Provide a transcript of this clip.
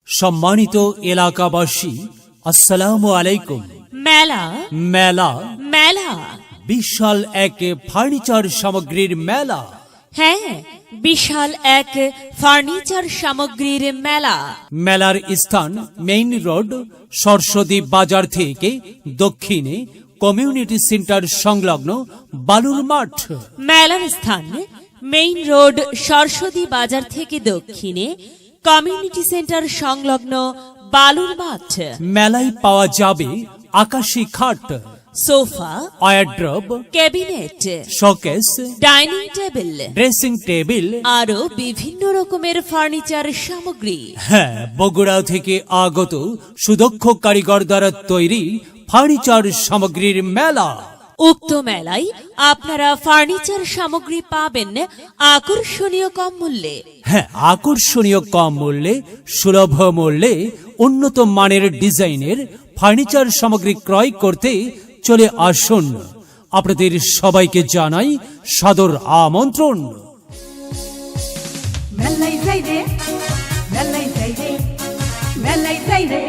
সম্মানিত এলাকাবাসী, আসসালামু আলাইকুম। মেলা মেলা মেলা বিশাল এক ফার্নিচার সামগ্রীর মেলা। হ্যাঁ, বিশাল এক ফার্নিচার সামগ্রীর মেলা। মেলার স্থান মেইন রোড, সরস্বতী বাজার থেকে দক্ষিণে কমিউনিটি সেন্টার সংলগ্ন বালুর মাঠ। মেলার স্থান মেইন রোড, সরস্বতী বাজার থেকে দক্ষিণে কমিউনিটি সেন্টার সংলগ্ন বালুর মাঠ। মেলায় পাওয়া যাবে আকাশী খাট, sofa, wardrobe, cabinet, showcase, dining table, dressing table, আরো বিভিন্ন রকমের ফার্নিচার সামগ্রী। হ্যাঁ, বগুড়া থেকে আগত সুদক্ষ কারিগর দ্বারা তৈরি ফার্নিচার সামগ্রীর মেলা। উক্ত মেলায় আপনারা ফার্নিচার সামগ্রী পাবেন আকর্ষণীয় কম মূল্যে। হ্যাঁ, আকর্ষণীয় কম মূল্যে, সুলভ মূল্যে উন্নত মানের ডিজাইনের ফার্নিচার সামগ্রী ক্রয় করতে চলে আসুন। আপনাদের সবাইকে জানাই সাদর আমন্ত্রণ। মেলাই যাই রে, মেলাই যাই রে, মেলাই যাই রে।